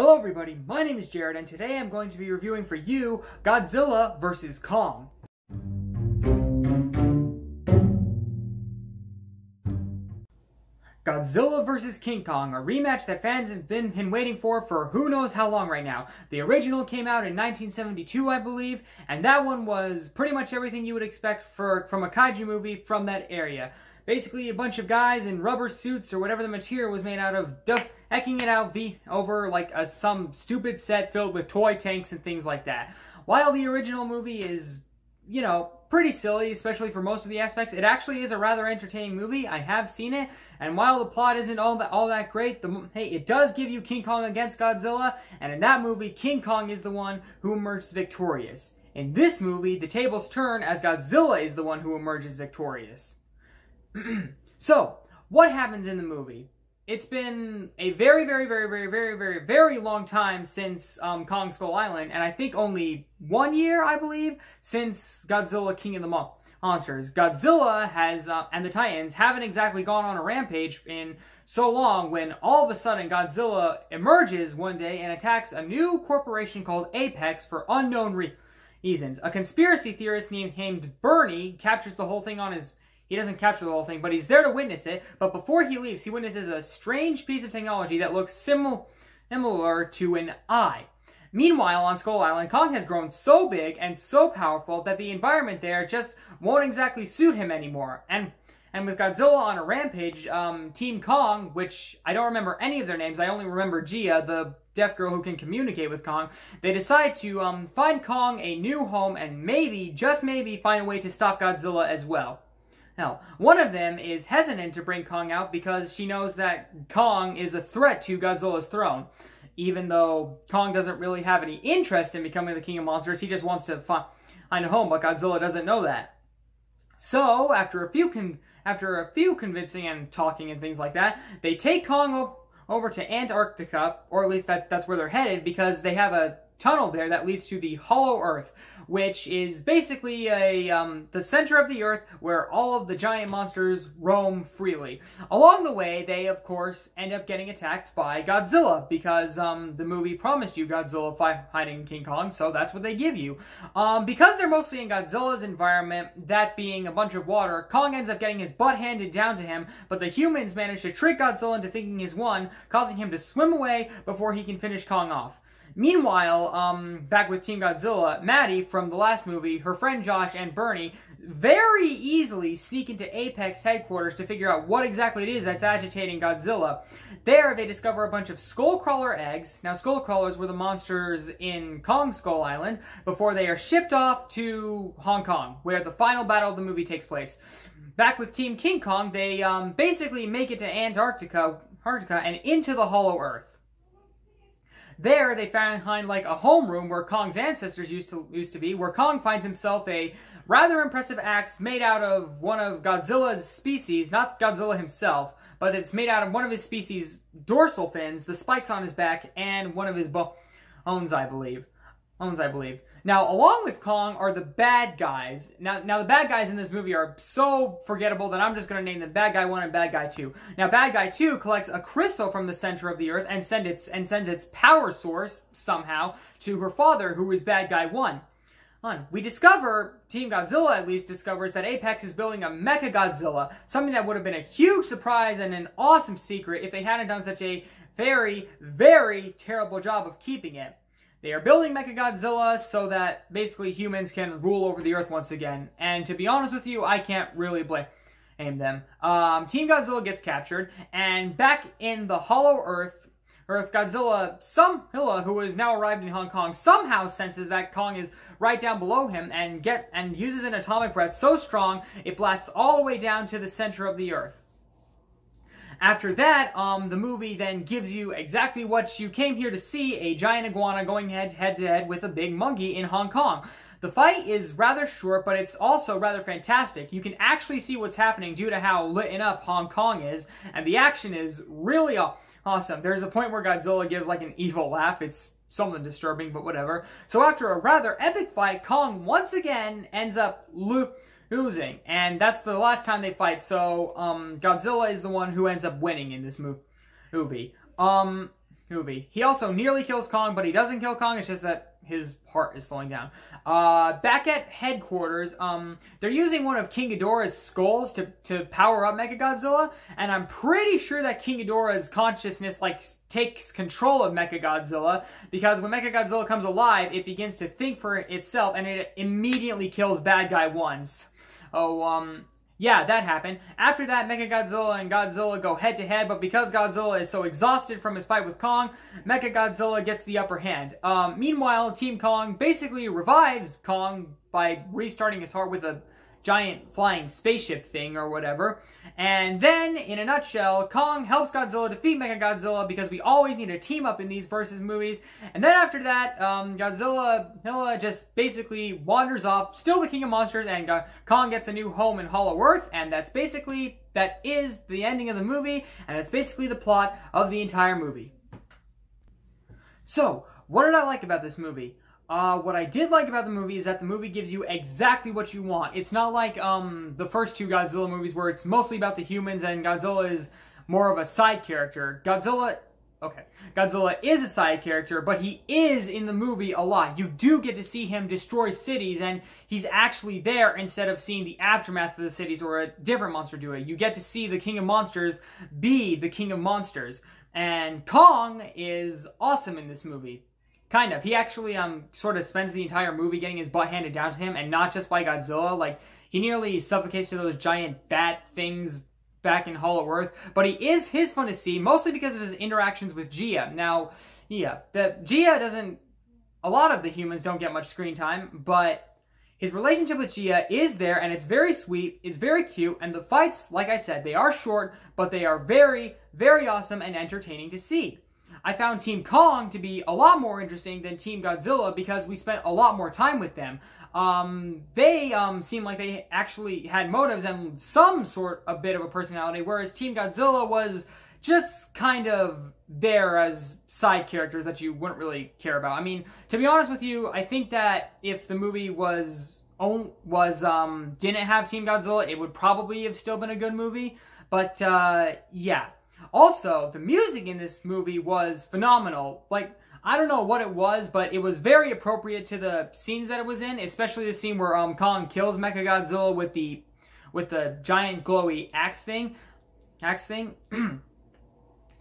Hello everybody, my name is Jared and today I'm going to be reviewing for you Godzilla vs. Kong. Godzilla vs. King Kong, a rematch that fans have been waiting for who knows how long right now. The original came out in 1972, I believe, and that one was pretty much everything you would expect from a kaiju movie from that area. Basically, a bunch of guys in rubber suits or whatever the material was made out of, ecking it out over like some stupid set filled with toy tanks and things like that. While the original movie is, you know, pretty silly, especially for most of the aspects, it actually is a rather entertaining movie. I have seen it, and while the plot isn't all that great, hey, it does give you King Kong against Godzilla, and in that movie, King Kong is the one who emerges victorious. In this movie, the tables turn as Godzilla is the one who emerges victorious. So, what happens in the movie? It's been a very long time since Kong Skull Island, and I think only 1 year, I believe, since Godzilla King of the Monsters. Godzilla has, and the Titans haven't exactly gone on a rampage in so long when all of a sudden Godzilla emerges one day and attacks a new corporation called Apex for unknown reasons. A conspiracy theorist named Bernie captures the whole thing on his... He doesn't capture the whole thing, but he's there to witness it. But before he leaves, he witnesses a strange piece of technology that looks similar to an eye. Meanwhile, on Skull Island, Kong has grown so big and so powerful that the environment there just won't exactly suit him anymore. And with Godzilla on a rampage, Team Kong, which I don't remember any of their names, I only remember Gia, the deaf girl who can communicate with Kong, they decide to find Kong a new home and maybe, just maybe, find a way to stop Godzilla as well. Now, one of them is hesitant to bring Kong out because she knows that Kong is a threat to Godzilla's throne. Even though Kong doesn't really have any interest in becoming the king of monsters, he just wants to find a home, but Godzilla doesn't know that. So, after a few convincing and talking and things like that, they take Kong over to Antarctica, or at least that's where they're headed, because they have a tunnel there that leads to the Hollow Earth, which is basically the center of the Earth where all of the giant monsters roam freely. Along the way, they, of course, end up getting attacked by Godzilla, because the movie promised you Godzilla fighting King Kong, so that's what they give you. Because they're mostly in Godzilla's environment, that being a bunch of water, Kong ends up getting his butt handed down to him, but the humans manage to trick Godzilla into thinking he's won, causing him to swim away before he can finish Kong off. Meanwhile, back with Team Godzilla, Maddie from the last movie, her friend Josh, and Bernie very easily sneak into Apex headquarters to figure out what exactly it is that's agitating Godzilla. There, they discover a bunch of skullcrawler eggs. Now, skullcrawlers were the monsters in Kong Skull Island before they are shipped off to Hong Kong, where the final battle of the movie takes place. Back with Team King Kong, they basically make it to Antarctica and into the Hollow Earth. There, they find like a homeroom where Kong's ancestors used to be, where Kong finds himself a rather impressive axe made out of one of Godzilla's species, not Godzilla himself, but it's made out of one of his species' dorsal fins, the spikes on his back, and one of his bones, I believe. Now, along with Kong are the bad guys. Now the bad guys in this movie are so forgettable that I'm just going to name them Bad Guy 1 and Bad Guy 2. Now, Bad Guy 2 collects a crystal from the center of the Earth and sends its power source, somehow, to her father, who is Bad Guy 1. We discover, Team Godzilla at least discovers, that Apex is building a Mechagodzilla, something that would have been a huge surprise and an awesome secret if they hadn't done such a very terrible job of keeping it. They are building Mechagodzilla so that basically humans can rule over the Earth once again. And to be honest with you, I can't really blame them. Team Godzilla gets captured, and back in the Hollow Earth, Godzilla, who has now arrived in Hong Kong, somehow senses that Kong is right down below him and uses an atomic breath so strong it blasts all the way down to the center of the Earth. After that, the movie then gives you exactly what you came here to see, a giant iguana going head-to-head with a big monkey in Hong Kong. The fight is rather short, but it's also rather fantastic. You can actually see what's happening due to how lit up Hong Kong is, and the action is really awesome. There's a point where Godzilla gives like an evil laugh. It's something disturbing, but whatever. So after a rather epic fight, Kong once again ends up losing, and that's the last time they fight, so Godzilla is the one who ends up winning in this movie. movie. He also nearly kills Kong, but he doesn't kill Kong. It's just that his heart is slowing down. Back at headquarters, they're using one of King Ghidorah's skulls to power up Mechagodzilla, and I'm pretty sure that King Ghidorah's consciousness, like, takes control of Mechagodzilla, because when Mechagodzilla comes alive, it begins to think for itself, and it immediately kills bad guy once. Yeah, that happened. After that, Mechagodzilla and Godzilla go head-to-head, but because Godzilla is so exhausted from his fight with Kong, Mechagodzilla gets the upper hand. Meanwhile, Team Kong basically revives Kong by restarting his heart with a giant flying spaceship thing or whatever. And then, in a nutshell, Kong helps Godzilla defeat Mechagodzilla because we always need a team up in these versus movies. And then after that, Godzilla just basically wanders off, still the king of monsters, and Kong gets a new home in Hollow Earth, and that is the ending of the movie, and that's basically the plot of the entire movie. So, what did I like about this movie? What I did like about the movie is that the movie gives you exactly what you want. It's not like the first two Godzilla movies where it's mostly about the humans and Godzilla is more of a side character. Godzilla is a side character, but he is in the movie a lot. You do get to see him destroy cities, and he's actually there instead of seeing the aftermath of the cities or a different monster do it. You get to see the King of Monsters be the King of Monsters. And Kong is awesome in this movie. Kind of. He actually sort of spends the entire movie getting his butt handed down to him, and not just by Godzilla. Like, he nearly suffocates to those giant bat things back in Hollow Earth. But his fun to see, mostly because of his interactions with Gia. Now, yeah, Gia doesn't... A lot of the humans don't get much screen time, but his relationship with Gia is there, and it's very sweet, it's very cute, and the fights, like I said, they are short, but they are very, very awesome and entertaining to see. I found Team Kong to be a lot more interesting than Team Godzilla because we spent a lot more time with them. They seemed like they actually had motives and some sort of bit of a personality, whereas Team Godzilla was just kind of there as side characters that you wouldn't really care about. I mean, to be honest with you, I think that if the movie didn't have Team Godzilla, it would probably have still been a good movie. But yeah. Also, the music in this movie was phenomenal. Like, I don't know what it was, but it was very appropriate to the scenes that it was in, especially the scene where Kong kills Mechagodzilla with the giant glowy axe thing.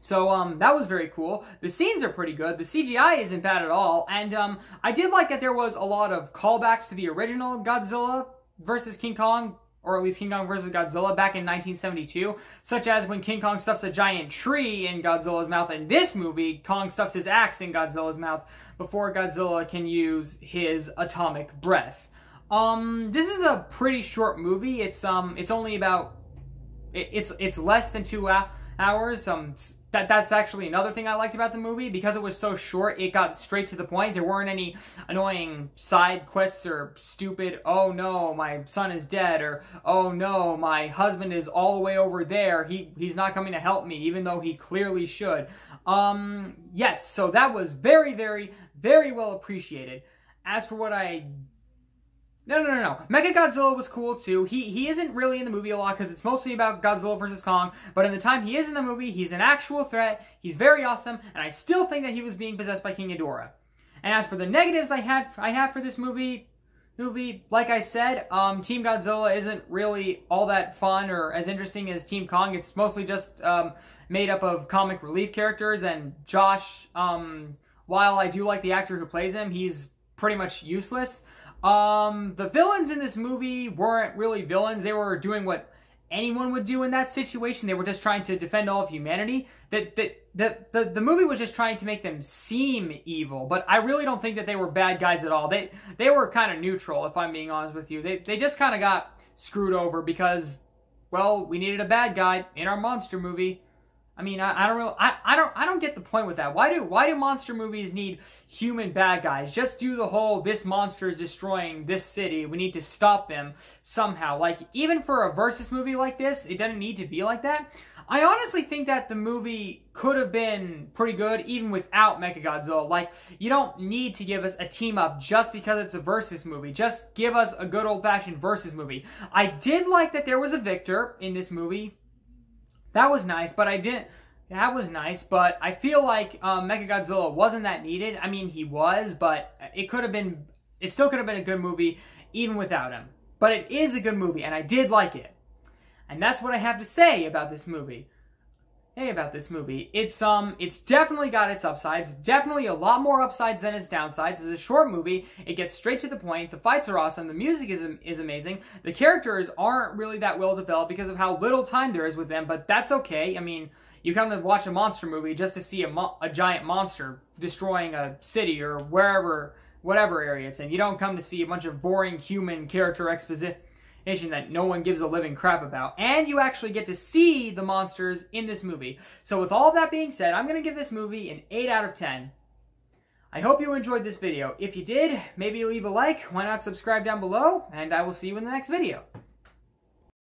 So, that was very cool. The scenes are pretty good. The CGI isn't bad at all. And, I did like that there was a lot of callbacks to the original Godzilla vs. King Kong, or at least King Kong vs. Godzilla back in 1972, such as when King Kong stuffs a giant tree in Godzilla's mouth. In this movie, Kong stuffs his axe in Godzilla's mouth before Godzilla can use his atomic breath. This is a pretty short movie. It's only about... It's less than 2 hours. That's actually another thing I liked about the movie. Because it was so short, it got straight to the point. There weren't any annoying side quests or stupid, oh no, my son is dead, or oh no, my husband is all the way over there. He's not coming to help me, even though he clearly should. Yes, so that was very, very, very well appreciated. As for what I... No. Mechagodzilla was cool too. He isn't really in the movie a lot because it's mostly about Godzilla vs. Kong. But in the time he is in the movie, he's an actual threat. He's very awesome, and I still think that he was being possessed by King Ghidorah. And as for the negatives I have for this movie, like I said, Team Godzilla isn't really all that fun or as interesting as Team Kong. It's mostly just made up of comic relief characters, and Josh, while I do like the actor who plays him, he's pretty much useless. The villains in this movie weren't really villains. They were doing what anyone would do in that situation. They were just trying to defend all of humanity. The movie was just trying to make them seem evil, but I really don't think that they were bad guys at all. They were kind of neutral, if I'm being honest with you. They just kind of got screwed over because, well, we needed a bad guy in our monster movie. I mean, I don't get the point with that. Why do monster movies need human bad guys? Just do the whole, this monster is destroying this city, we need to stop them somehow. Like, even for a versus movie like this, it doesn't need to be like that. I honestly think that the movie could have been pretty good even without Mechagodzilla. Like, you don't need to give us a team up just because it's a versus movie. Just give us a good old-fashioned versus movie. I did like that there was a victor in this movie. That was nice, but I didn't... That was nice, but I feel like Mechagodzilla wasn't that needed. I mean, he was, but it still could have been a good movie even without him. But it is a good movie, and I did like it. And that's what I have to say about this movie. It's definitely got its upsides, definitely a lot more upsides than its downsides. It's a short movie, it gets straight to the point, the fights are awesome, the music is amazing, the characters aren't really that well developed because of how little time there is with them, but that's okay. I mean, you come to watch a monster movie just to see a giant monster destroying a city or whatever area it's in. You don't come to see a bunch of boring human character exposition that no one gives a living crap about. And you actually get to see the monsters in this movie. So with all of that being said, I'm going to give this movie an 8 out of 10. I hope you enjoyed this video. If you did, maybe leave a like. Why not subscribe down below? And I will see you in the next video.